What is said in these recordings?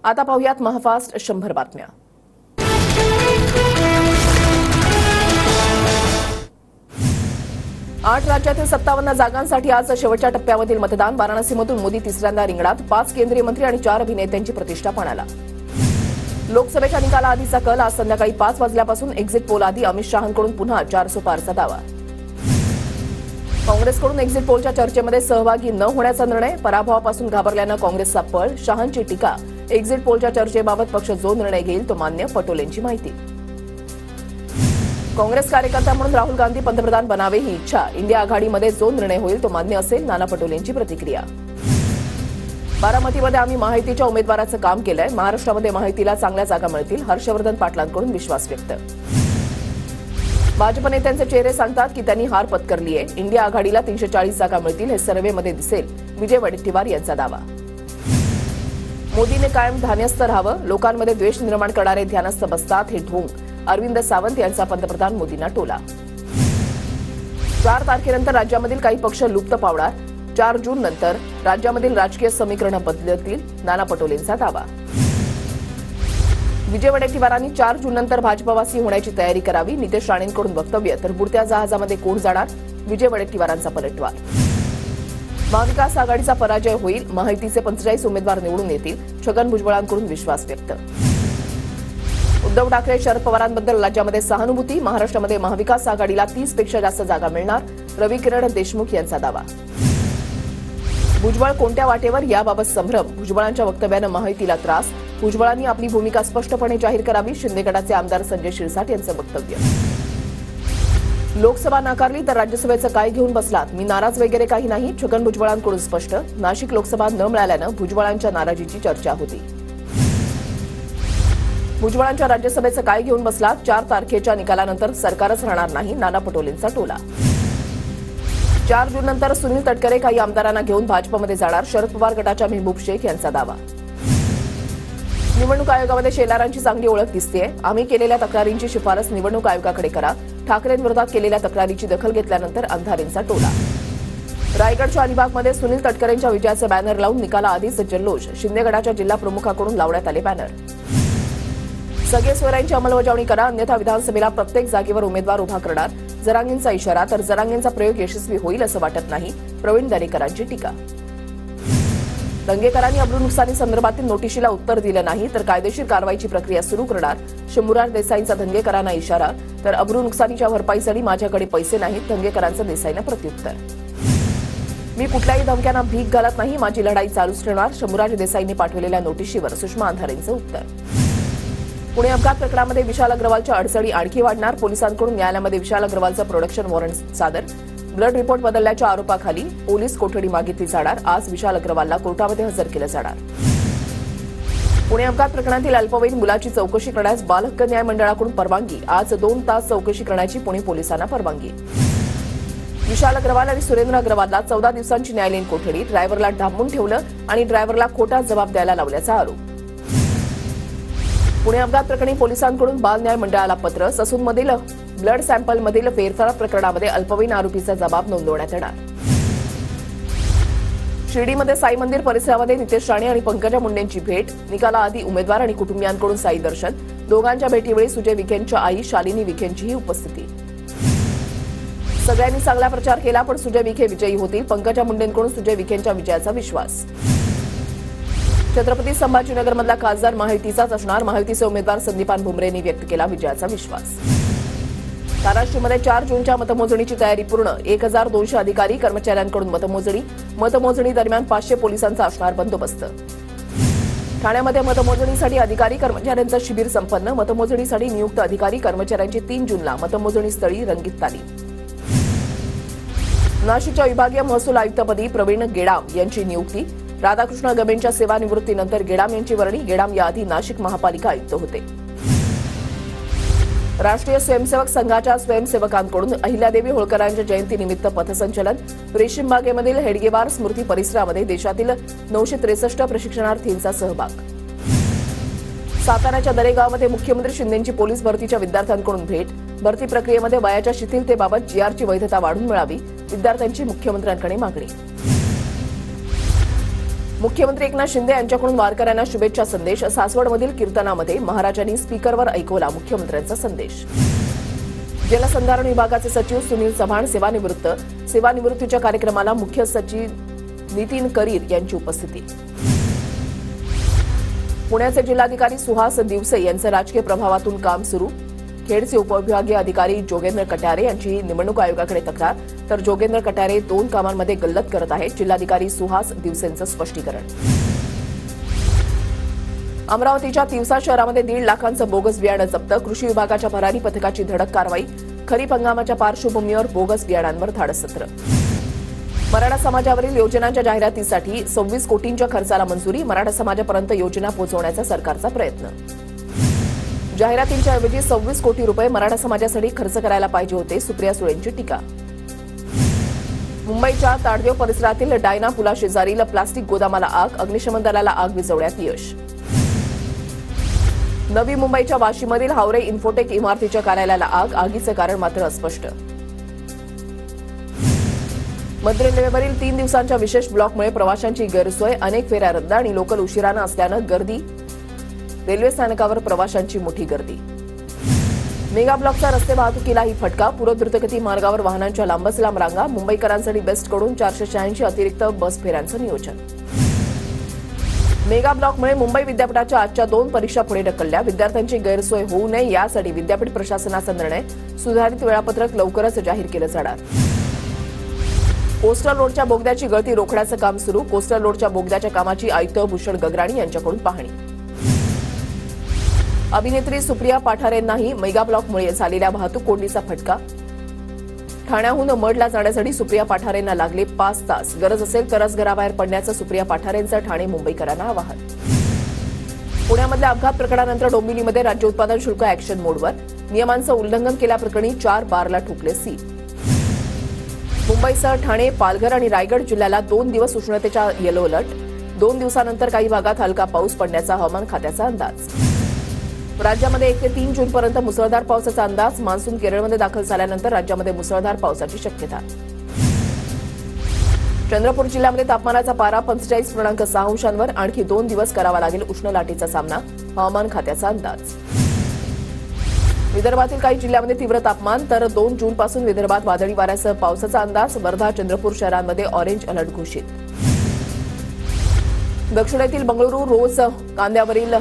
आता पाहूयात महाफास्ट 100 बातम्या। आठ राज्यातील 57 जागांसाठी आज शेवटच्या टप्प्यामधील मतदान। वाराणसीमधून मोदी तिसऱ्यांदा रिंगणात। 5 केंद्रीय मंत्री आणि 4 अभिनेत्यांची प्रतिष्ठा पणाला। लोकसभेच्या निकालाआधीचा कल। आज संध्याकाळी 5 वाजल्यापासून एक्झिट पोल आधी अमित शहांकडून पुन्हा 400 पारचा दावा। काँग्रेसकडून एक्झिट पोलच्या चर्चेमध्ये सहभागी न होण्याचा निर्णय। पराभवापासून घाबरल्यानं काँग्रेसचा पळ। शहांची टीका। एक्झिट पोलच्या चर्चेबाबत पक्ष जो निर्णय घेईल तो मान्य। पटोलेंची माहिती। काँग्रेस कार्यकर्ता म्हणून राहुल गांधी पंतप्रधान बनावे ही इच्छा। इंडिया आघाडीमध्ये जो निर्णय होईल तो मान्य असेल। नाना पटोलेंची प्रतिक्रिया। बारामतीमध्ये आम्ही महायुतीच्या उमेदवाराचं काम केलंय। महाराष्ट्रामध्ये महायुतीला चांगल्या जागा मिळतील। हर्षवर्धन पाटलांकडून विश्वास व्यक्त। भाजप नेत्यांचे चेहरे सांगतात की त्यांनी हार पत्करली आहे। इंडिया आघाडीला 340 जागा मिळतील हे सर्व्हेमध्ये दिसेल। विजय वडेट्टीवार यांचा दावा। मोदीने कायम धान्यस्थ राहावं। लोकांमध्ये द्वेष निर्माण करणारे ध्यानस्थ बसतात हे ढोंग। अरविंद सावंत यांचा पंतप्रधान मोदींना टोला। 4 तारखेनंतर राज्यामधील काही पक्ष लुप्त पावणार। 4 जून नंतर राज्यामधील राजकीय समीकरणं बदलतील। नाना पटोलेंचा दावा। विजय वडेट्टीवारांनी 4 जून नंतर भाजपवासी होण्याची तयारी करावी। नितेश राणेंकडून वक्तव्य। तर बुडत्या जहाजामध्ये कोण जाणार? विजय वडेट्टीवारांचा पलटवार। महाविकास आघाडीचा पराजय होईल। महायुतीचे 45 उमेदवार निवडून येतील। छगन भुजबळांकडून विश्वास व्यक्त। उद्धव ठाकरे शरद पवारांबद्दल राज्यामध्ये सहानुभूती। महाराष्ट्रामध्ये महाविकास आघाडीला 30 पेक्षा जास्त जागा मिळणार। रवी किरण देशमुख यांचा दावा। भुजबळ कोणत्या वाटेवर याबाबत संभ्रम। भुजबळांच्या वक्तव्यानं महायुतीला त्रास। भुजबळांनी आपली भूमिका स्पष्टपणे जाहीर करावी। शिंदे गटाचे आमदार संजय शिरसाट यांचं वक्तव्य। लोकसभा नाकारली तर राज्यसभेचं काय घेऊन बसलात? मी नाराज वगैरे काही नाही। छगन भुजबळांकडून स्पष्ट। नाशिक लोकसभा न मिळाल्यानं भुजबळांच्या नाराजीची चर्चा होती। भुजबळांच्या राज्यसभेचं काय घेऊन बसलात? 4 तारखेच्या निकालानंतर सरकारच राहणार नाही। नाना पटोलेंचा टोला। 4 जून नंतर सुनील तटकरे काही आमदारांना घेऊन भाजपमध्ये जाणार। शरद पवार गटाच्या मेहबूब शेख यांचा दावा। निवडणूक आयोगामध्ये शेलारांची चांगली ओळख दिसतेय। आम्ही केलेल्या तक्रारींची शिफारस निवडणूक आयोगाकडे करा। ठाकरेंविरोधात केलेल्या तक्रारीची दखल घेतल्यानंतर अंधारेंचा टोला। रायगडच्या अलिबागमध्ये सुनील तटकरेंच्या विजयाचे बॅनर लावून निकालाआधीच जल्लोष। शिंदे गटाच्या जिल्हा प्रमुखाकडून लावण्यात आले बॅनर। सगळे सोयऱ्यांची अंमलबजावणी करा अन्यथा विधानसभेला प्रत्येक जागेवर उमेदवार उभा करणार। जरांगेंचा इशारा। तर जरांगेंचा प्रयोग यशस्वी होईल असं वाटत नाही। प्रवीण दरेकरांची टीका। दंगेकरांनी अब्रू नुकसानी संदर्भातील नोटिशीला उत्तर दिलं नाही तर कायदेशीर कारवाईची प्रक्रिया सुरू करणार। शंभूराज देसाईंचा दंगेकरांना इशारा। तर अब्रू नुकसानीच्या भरपाईसाठी माझ्याकडे पैसे नाहीत। दंगेकरांचं देसाईनं प्रत्युत्तर। मी कुठल्याही धमक्यांना भीक घालत नाही। माझी लढाई चालूच ठेवणार। शंभूराज देसाईंनी पाठवलेल्या नोटिशीवर सुषमा अंधारेंचं उत्तर। पुणे अपघात प्रकरणामध्ये विशाल अग्रवालच्या अडचणी आणखी वाढणार। पोलिसांकडून न्यायालयामध्ये विशाल अग्रवालचं प्रोडक्शन वॉरंट सादर। ब्लड रिपोर्ट बदलल्याच्या आरोपाखाली पोलीस कोठडी मागितली जाणार। आज विशाल अग्रवालला कोर्टामध्ये हजर केलं जाणार। पुणे अपघात प्रकरणातील अल्पवयीन मुलाची चौकशी करण्यास बाल हक्क न्याय मंडळाकडून परवानगी। आज 2 तास चौकशी करण्याची पुणे पोलिसांना परवानगी। विशाल अग्रवाल आणि सुरेंद्र अग्रवालला 14 दिवसांची न्यायालयीन कोठडी। ड्रायव्हरला डांबून ठेवलं आणि ड्रायव्हरला खोटा जबाब द्यायला लावल्याचा आरोप। पुणे अपघात प्रकरणी पोलिसांकडून बाल न्याय मंडळाला पत्र। ससूनमधील ब्लड सॅम्पलमधील फेरफार प्रकरणामध्ये अल्पवयीन आरोपीचा जबाब नोंदवण्यात येणार। शिर्डीमध्ये साई मंदिर परिसरामध्ये नितेश राणे आणि पंकजा मुंडेंची भेट। निकालाआधी उमेदवार आणि कुटुंबियांकडून साई दर्शन। दोघांच्या भेटीवेळी सुजय विखेंच्या आई शालिनी विखेंचीही उपस्थिती। सगळ्यांनी चांगला प्रचार केला पण सुजय विखे विजयी होतील। पंकजा मुंडेंकडून सुजय विखेंच्या विजयाचा विश्वास। छत्रपती संभाजीनगरमधला खासदार महायुतीचाच असणार। महायुतीचे उमेदवार संदीपान भुमरेंनी व्यक्त केला विजयाचा विश्वास। धाराशिवमध्ये 4 जूनच्या मतमोजणीची तयारी पूर्ण। 1200 अधिकारी कर्मचाऱ्यांकडून मतमोजणी। मतमोजणी दरम्यान 500 पोलिसांचा असणार बंदोबस्त। ठाण्यामध्ये मतमोजणीसाठी अधिकारी कर्मचाऱ्यांचं शिबिर संपन्न। मतमोजणीसाठी नियुक्त अधिकारी कर्मचाऱ्यांची 3 जूनला मतमोजणी स्थळी रंगीत तालीम। नाशिकच्या विभागीय महसूल आयुक्तपदी प्रवीण गेडाम यांची नियुक्ती। राधाकृष्ण गमेंच्या सेवानिवृत्तीनंतर गेडाम यांची वर्णी। गेडाम याआधी नाशिक महापालिका आयुक्त होते। राष्ट्रीय स्वयंसेवक संघाच्या स्वयंसेवकांकडून अहिल्यादेवी होळकरांच्या जयंतीनिमित्त पथसंचलन। रेशीमबागेमधील हेडगेवार स्मृती परिसरामध्ये देशातील 963 प्रशिक्षणार्थींचा सहभाग। साताऱ्याच्या दरेगावमध्ये मुख्यमंत्री शिंदेंची पोलीस भरतीच्या विद्यार्थ्यांकडून भेट। भरती प्रक्रियेमध्ये वयाच्या शिथिलतेबाबत जीआरची वैधता वाढवून मिळावी। विद्यार्थ्यांची मुख्यमंत्र्यांकडे मागणी। मुख्यमंत्री एकनाथ शिंदे यांच्याकडून वारकऱ्यांना शुभेच्छा संदेश. सासवडमधील कीर्तनामध्ये महाराजांनी स्पीकरवर ऐकवला मुख्यमंत्र्यांचा संदेश. जलसंधारण विभागाचे सचिव सुनील चव्हाण सेवानिवृत्त. सेवानिवृत्तीच्या कार्यक्रमाला मुख्य सचिव नितीन करीर यांची उपस्थिती. पुण्याचे जिल्हाधिकारी सुहास दिवसे यांचं राजकीय प्रभावातून काम सुरू. खेडचे उपविभागीय अधिकारी जोगेंद्र कटारे यांची निवडणूक आयोगाकडे तक्रार. तर जोगेंद्र कटारे 2 कामांमध्ये गल्लत करत आहेत. जिल्हाधिकारी सुहास दिवसेंचं स्पष्टीकरण. अमरावतीच्या तिवसा शहरामध्ये 1.5 लाखांचं बोगस बियाणं जप्त. कृषी विभागाच्या भरारी पथकाची धडक कारवाई. खरीप हंगामाच्या पार्श्वभूमीवर बोगस बियाणांवर धाडससत्र. मराठा समाजावरील योजनांच्या जाहिरातीसाठी 26 कोटींच्या खर्चाला मंजुरी. मराठा समाजापर्यंत योजना पोहोचवण्याचा सरकारचा प्रयत्न. जाहिरातींच्या ऐवजी 26 कोटी रुपये मराठा समाजासाठी खर्च करायला पाहिजे होते. सुप्रिया सुळेंची टीका. मुंबईच्या ताडदेव परिसरातील डायना पुलाशेजारील प्लास्टिक गोदामाला आग. अग्निशमन दलाला आग विझवण्यात यश. नवी मुंबईच्या वाशीमधील हावरे इन्फोटेक इमारतीच्या कार्यालयाला आग. आगीचं कारण मात्र अस्पष्ट. मध्य रेल्वेवरील 3 दिवसांच्या विशेष ब्लॉकमुळे प्रवाशांची गैरसोय. अनेक फेऱ्या रद्द आणि लोकल उशिरानं असल्यानं गर्दी. रेल्वे स्थानकावर प्रवाशांची मोठी गर्दी. मेगा ब्लॉकचा रस्ते वाहतुकीलाही फटका. पूर्वद्रुतगती मार्गावर वाहनांच्या लांबच लांब रांगा. मुंबईकरांसाठी बेस्टकडून 486 अतिरिक्त बस फेऱ्यांचं नियोजन. मेगा ब्लॉकमुळे मुंबई विद्यापीठाच्या आजच्या 2 परीक्षा पुढे ढकलल्या. विद्यार्थ्यांची गैरसोय होऊ नये यासाठी विद्यापीठ प्रशासनाचा निर्णय. सुधारित वेळापत्रक लवकरच जाहीर केलं जाणार. कोस्टल रोडच्या बोगद्याची गळती रोखण्याचं काम सुरू. कोस्टल रोडच्या बोगद्याच्या कामाची आयुक्त भूषण गगराणी यांच्याकडून पाहणी. अभिनेत्री सुप्रिया पाठारेंनाही मेगा ब्लॉकमुळे झालेल्या वाहतूक कोंडीचा फटका. ठाण्याहून मडला जाण्यासाठी सुप्रिया पाठारेंना लागले 5 तास. गरज असेल तरच घराबाहेर पडण्याचं सुप्रिया पाठारेंचं ठाणे मुंबईकरांना आवाहन. पुण्यामधल्या अपघात प्रकरणानंतर डोंबिवलीमध्ये राज्य उत्पादन शुल्क ॲक्शन मोडवर. नियमांचं उल्लंघन केल्याप्रकरणी 4 बारला ठोकले सील. मुंबईसह ठाणे, पालघर आणि रायगड जिल्ह्याला 2 दिवस उष्णतेचा येलो अलर्ट. 2 दिवसानंतर काही भागात हलका पाऊस पडण्याचा हवामान खात्याचा अंदाज. राज्यामध्ये 1 ते 3 जूनपर्यंत मुसळधार पावसाचा अंदाज. मान्सून केरळमध्ये दाखल झाल्यानंतर राज्यामध्ये मुसळधार पावसाची शक्यता. चंद्रपूर जिल्ह्यामध्ये तापमानाचा पारा 45.6 अंशांवर. आणखी 2 दिवस करावा लागेल उष्ण लाटेचा सामना. हवामान खात्याचा अंदाज. विदर्भातील काही जिल्ह्यामध्ये तीव्र तापमान. तर 2 जूनपासून विदर्भात वादळी वाऱ्यासह पावसाचा अंदाज. वर्धा, चंद्रपूर शहरांमध्ये ऑरेंज अलर्ट घोषित. दक्षिणेतील बंगळुरू रोज कांद्यावरील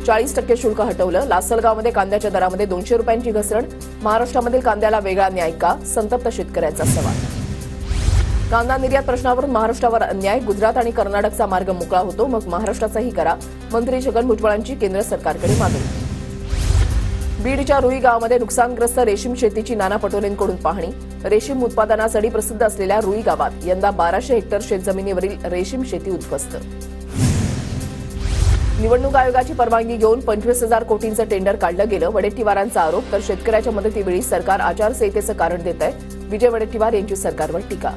40% शुल्क हटवलं. लासलगावमध्ये कांद्याच्या दरामध्ये 200 रुपयांची घसरण. महाराष्ट्रामधील कांद्याला वेगळा न्याय का? संतप्त शेतकऱ्यांचा सवाल. कांदा निर्यात प्रश्नावरून महाराष्ट्रावर अन्याय. गुजरात आणि कर्नाटकचा मार्ग मोकळा होतो मग महाराष्ट्राचाही करा. मंत्री छगन भुजबळांची केंद्र सरकारकडे मागणी. बीडच्या रुई गावामध्ये नुकसानग्रस्त रेशीम शेतीची नाना पटोलेंकडून पाहणी. रेशीम उत्पादनासाठी प्रसिद्ध असलेल्या रुई गावात यंदा 1200 हेक्टर शेतजमिनीवरील रेशीम शेती उद्ध्वस्त. निवडणूक आयोगाची परवानगी घेऊन 25,000 कोटींचं टेंडर काढलं गेलं. वडेट्टीवारांचा आरोप. तर शेतकऱ्याच्या मदतीवेळी सरकार आचारसंहितेचं कारण देत आहे. विजय वडेट्टीवार यांची सरकारवर टीका.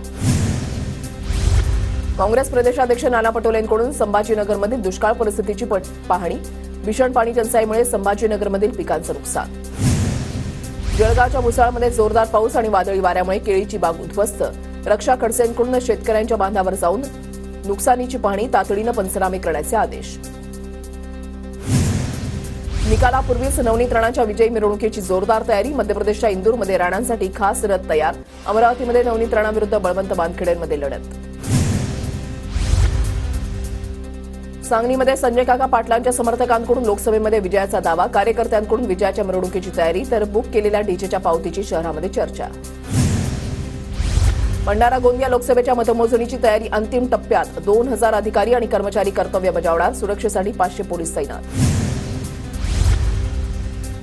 काँग्रेस प्रदेशाध्यक्ष नाना पटोलेंकडून संभाजीनगरमधील दुष्काळ परिस्थितीची पाहणी. भीषण पाणी टंचाईमुळे संभाजीनगरमधील पिकांचं नुकसान. जळगावच्या मुसळमध्ये जोरदार पाऊस आणि वादळी वाऱ्यामुळे केळीची बाग उद्ध्वस्त. रक्षा खडसेंकडून शेतकऱ्यांच्या बांधावर जाऊन नुकसानीची पाहणी. तातडीनं पंचनामे करण्याचे आदेश. निकालापूर्वीच नवनीत राणांच्या विजयी मिरवणुकीची जोरदार तयारी. मध्य प्रदेशच्या इंदूरमध्ये राणांसाठी खास रथ तयार. अमरावतीमध्ये नवनीत राणाविरुद्ध बळवंत वानखेडेंमध्ये लढत. सांगलीमध्ये संजय काका पाटलांच्या समर्थकांकडून लोकसभेमध्ये विजयाचा दावा. कार्यकर्त्यांकडून विजयाच्या मिरवणुकीची तयारी. तर बुक केलेल्या डीजेच्या पावतीची शहरामध्ये चर्चा. भंडारा गोंदिया लोकसभेच्या मतमोजणीची तयारी अंतिम टप्प्यात. 2000 अधिकारी आणि कर्मचारी कर्तव्य बजावणार. सुरक्षेसाठी 500 पोलीस तैनात.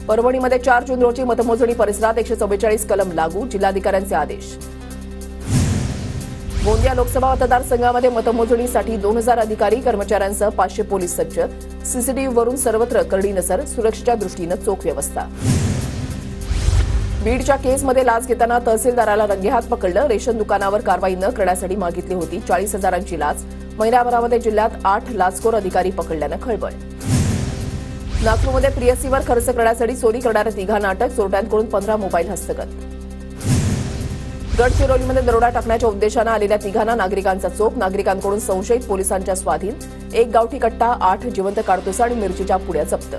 परभणीमध्ये 4 जून रोजी मतमोजणी. परिसरात 144 कलम लागू. जिल्हाधिकाऱ्यांचे आदेश. गोंदिया लोकसभा मतदारसंघामध्ये मतमोजणीसाठी 2000 अधिकारी कर्मचाऱ्यांसह 500 पोलीस सज्ज. सीसीटीव्हीवरून सर्वत्र करडी नजर. सुरक्षेच्या दृष्टीनं चोख व्यवस्था. बीडच्या केसमध्ये लाच घेताना तहसीलदाराला रंगेहात पकडलं. रेशन दुकानावर कारवाई न करण्यासाठी मागितली होती 40,000ची लाच. महिनाभरामध्ये जिल्ह्यात 8 लाचखोर अधिकारी पकडल्यानं खळबळ. नागपूरमध्ये प्रियसीवर खर्च करण्यासाठी चोरी करणाऱ्या 3 अटक. चोरट्यांकडून 15 मोबाईल हस्तगत. गडचिरोलीमध्ये दरोडा टाकण्याच्या उद्देशानं आलेल्या तिघांना नागरिकांचा चोप. नागरिकांकडून संशयित पोलिसांच्या स्वाधीन. 1 गावठी कट्टा, 8 जिवंत काडतुसं आणि मिरचीच्या पुड्या जप्त.